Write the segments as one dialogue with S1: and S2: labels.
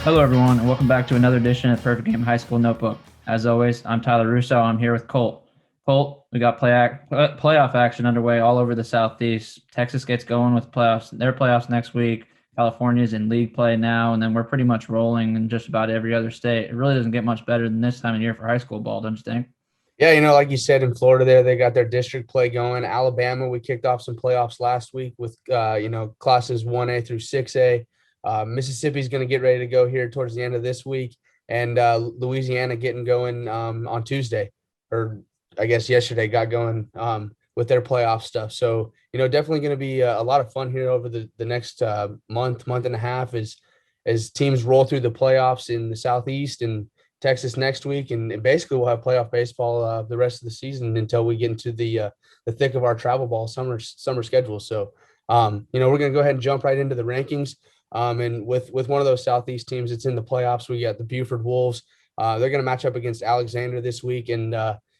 S1: Hello, everyone, and welcome back to another edition of Perfect Game High School Notebook. As always, I'm Tyler Russo. I'm here with Colt. Colt, we got playoff action underway all over the Southeast. Texas gets going with their playoffs next week. California's in league play now, and then we're pretty much rolling in just about every other state. It really doesn't get much better than this time of year for high school ball, don't you think?
S2: Yeah, like you said, in Florida there, they got their district play going. Alabama, we kicked off some playoffs last week with, classes 1A through 6A. Mississippi's going to get ready to go here towards the end of this week. And Louisiana getting going on Tuesday, or I guess yesterday got going with their playoff stuff. So, definitely going to be a lot of fun here over the next month and a half as teams roll through the playoffs in the Southeast and Texas next week, and basically we'll have playoff baseball the rest of the season until we get into the thick of our travel ball summer schedule. So, we're going to go ahead and jump right into the rankings. And with one of those Southeast teams that's in the playoffs, we got the Buford Wolves. They're going to match up against Alexander this week, and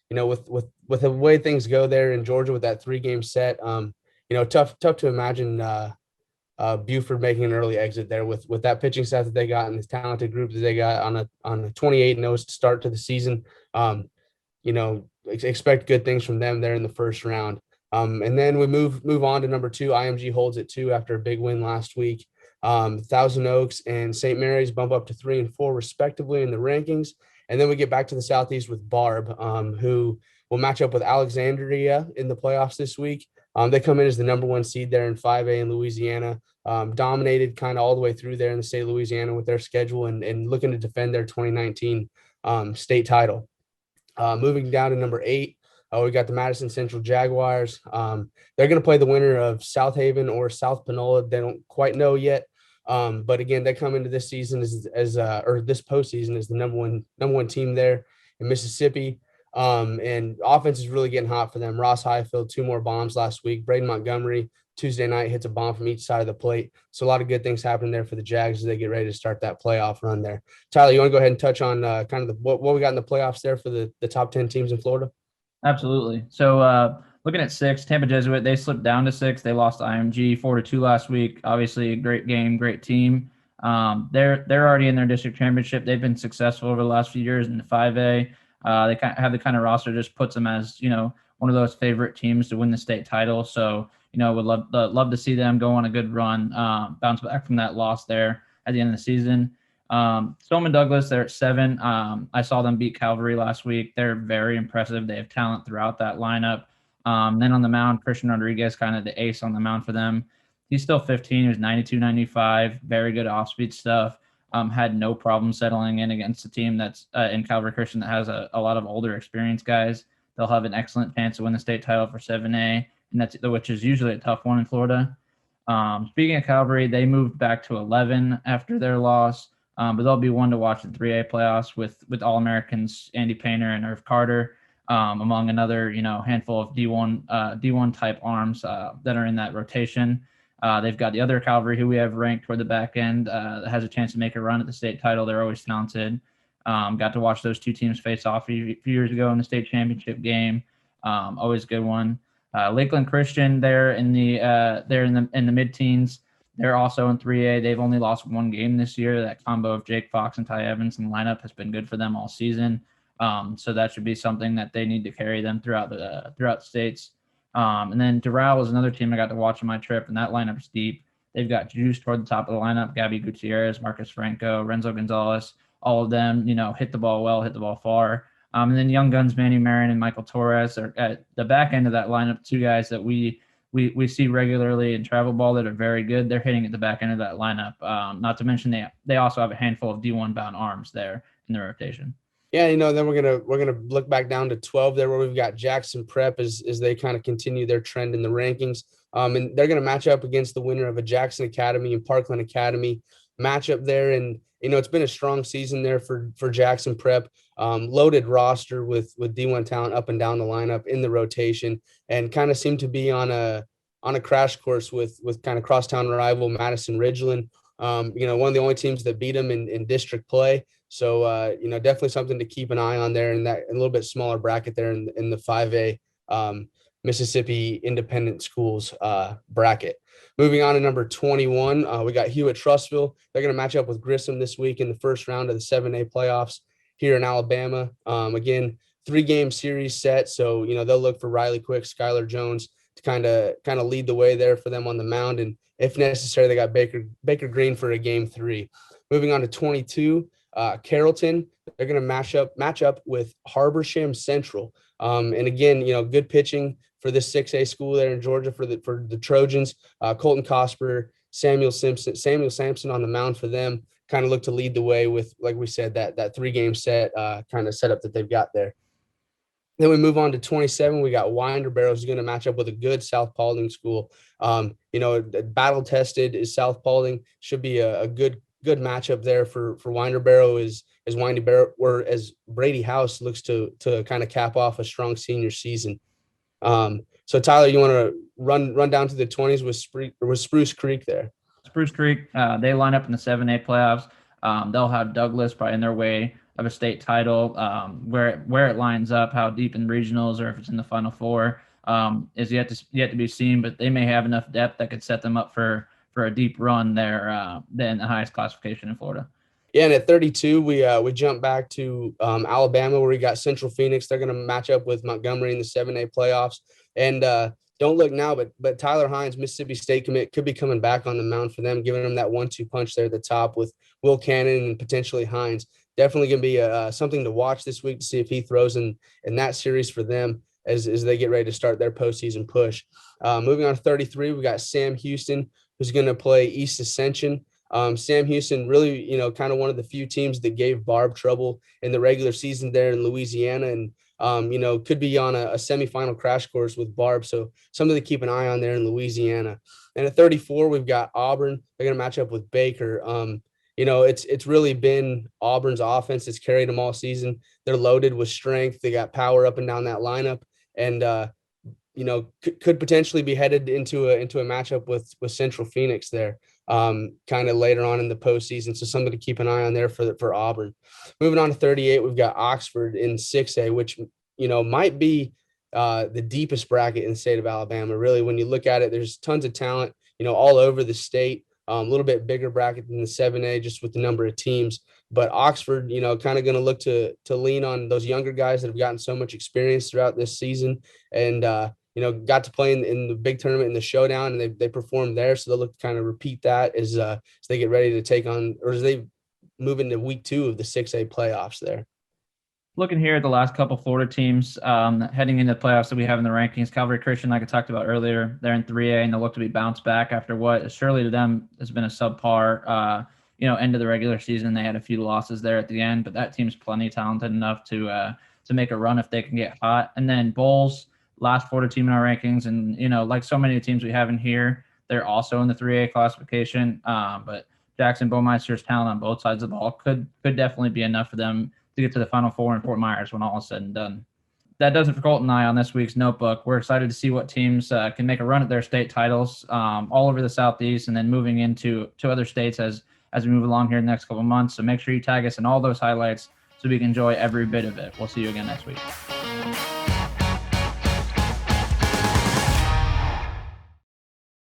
S2: with the way things go there in Georgia with that 3-game set, tough to imagine Buford making an early exit there with that pitching staff that they got and this talented group that they got on a 28-0 start to the season. Expect good things from them there in the first round. And then we move on to number 2. IMG holds at 2 after a big win last week. Thousand Oaks and St. Mary's bump up to 3 and 4 respectively in the rankings. And then we get back to the Southeast with BARBE, who will match up with Alexandria in the playoffs this week. They come in as the number 1 seed there in 5A in Louisiana, dominated kind of all the way through there in the state of Louisiana with their schedule and looking to defend their 2019 state title. Moving down to number 8, we got the Madison Central Jaguars. They're going to play the winner of South Haven or South Panola. They don't quite know yet. But again, they come into this season or this postseason as the number one team there in Mississippi. And offense is really getting hot for them. Ross Highfield, 2 more bombs last week. Braden Montgomery, Tuesday night, hits a bomb from each side of the plate. So a lot of good things happening there for the Jags as they get ready to start that playoff run there. Tyler, you want to go ahead and touch on kind of what we got in the playoffs there for the top 10 teams in Florida?
S1: Absolutely. So, looking at 6, Tampa Jesuit, they slipped down to 6. They lost to IMG 4-2 last week. Obviously, a great game, great team. They're already in their district championship. They've been successful over the last few years in the 5A. They have the kind of roster just puts them as one of those favorite teams to win the state title. So would love to see them go on a good run, bounce back from that loss there at the end of the season. Stoneman Douglas, they're at 7. I saw them beat Calvary last week. They're very impressive. They have talent throughout that lineup. Then on the mound, Christian Rodriguez, kind of the ace on the mound for them. He's still 15. He was 92, 95. Very good off-speed stuff. Had no problem settling in against a team that's in Calvary Christian that has a lot of older experienced guys. They'll have an excellent chance to win the state title for 7A, and which is usually a tough one in Florida. Speaking of Calvary, they moved back to 11 after their loss, but they'll be one to watch in 3A playoffs with All-Americans Andy Painter and Irv Carter, among another handful of D1 type arms that are in that rotation. They've got the other Calvary, who we have ranked toward the back end, that has a chance to make a run at the state title. They're always talented. Got to watch those 2 teams face off a few years ago in the state championship game. Always a good one. Lakeland Christian, they're in the mid-teens. They're also in 3A. They've only lost 1 game this year. That combo of Jake Fox and Ty Evans in the lineup has been good for them all season. So that should be something that they need to carry them throughout the states. And then Doral was another team I got to watch on my trip, and that lineup's deep. They've got juice toward the top of the lineup: Gabby Gutierrez, Marcus Franco, Renzo Gonzalez. All of them, hit the ball well, hit the ball far. And then young guns Manny Marin and Michael Torres are at the back end of that lineup. 2 guys that we see regularly in travel ball that are very good. They're hitting at the back end of that lineup. Not to mention they also have a handful of D1 bound arms there in the rotation.
S2: Yeah, then we're gonna look back down to 12 there, where we've got Jackson Prep as they kind of continue their trend in the rankings. And they're gonna match up against the winner of a Jackson Academy and Parkland Academy matchup there. And it's been a strong season there for Jackson Prep. Loaded roster with D1 talent up and down the lineup in the rotation, and kind of seem to be on a crash course with kind of crosstown rival Madison Ridgeland. One of the only teams that beat them in district play. So, definitely something to keep an eye on there in that a little bit smaller bracket there in the 5A Mississippi Independent Schools bracket. Moving on to number 21, we got Hewitt Trussville. They're going to match up with Grissom this week in the first round of the 7A playoffs here in Alabama. Again, 3-game series set, so they'll look for Riley Quick, Skylar Jones to kind of lead the way there for them on the mound, and if necessary, they got Baker Green for a game 3. Moving on to 22, Carrollton. They're going to match up with Harborsham Central. And again, good pitching for this 6A school there in Georgia for the Trojans. Colton Cosper, Samuel Sampson on the mound for them. Kind of look to lead the way with, like we said, that 3-game set kind of setup that they've got there. Then we move on to 27. We got Winder Barrows is going to match up with a good South Paulding school. Battle tested is South Paulding. Should be a good matchup there for Winder Barrow as Brady House looks to kind of cap off a strong senior season. So Tyler, you want to run down to the 20s with Spruce Creek there?
S1: Spruce Creek, they line up in the 7A playoffs. They'll have Douglas probably in their way of a state title. Where it lines up, how deep in regionals, or if it's in the Final Four, is yet to be seen. But they may have enough depth that could set them up for a deep run there. Then the highest classification in Florida.
S2: Yeah, and at 32, we jump back to Alabama, where we got Central Phoenix. They're going to match up with Montgomery in the 7A playoffs. And don't look now, but Tyler Hines, Mississippi State commit, could be coming back on the mound for them, giving them that 1-2 punch there at the top with Will Cannon and potentially Hines. Definitely going to be something to watch this week to see if he throws in that series for them as they get ready to start their postseason push. Moving on to 33, we got Sam Houston, who's going to play East Ascension. Sam Houston, really, kind of one of the few teams that gave BARBE trouble in the regular season there in Louisiana, and could be on a semifinal crash course with BARBE. So something to keep an eye on there in Louisiana. And at 34, we've got Auburn. They're going to match up with Baker. It's really been Auburn's offense that's carried them all season. They're loaded with strength. They got power up and down that lineup, and could potentially be headed into a matchup with Central Phoenix there, kind of later on in the postseason. So something to keep an eye on there for Auburn. Moving on to 38, we've got Oxford in 6A, which might be the deepest bracket in the state of Alabama. Really, when you look at it, there's tons of talent, all over the state. A little bit bigger bracket than the 7A, just with the number of teams. But Oxford, kind of going to look to lean on those younger guys that have gotten so much experience throughout this season, and got to play in the big tournament in the showdown, and they performed there. So they'll look to kind of repeat that as they get ready to take on, or as they move into week 2 of the 6A playoffs there.
S1: Looking here at the last couple Florida teams heading into the playoffs that we have in the rankings, Calvary Christian, like I talked about earlier, they're in 3A, and they'll look to be bounced back after what surely to them has been a subpar, end of the regular season. They had a few losses there at the end, but that team's plenty talented enough to make a run if they can get hot. And then Bulls, last Florida team in our rankings, and like so many teams we have in here, they're also in the 3A classification. But Jackson Baumeister's talent on both sides of the ball could definitely be enough for them to get to the Final Four in Fort Myers when all is said and done. That does it for Colton and I on this week's notebook. We're excited to see what teams can make a run at their state titles all over the Southeast, and then moving into other states as we move along here in the next couple of months. So make sure you tag us in all those highlights so we can enjoy every bit of it. We'll see you again next week.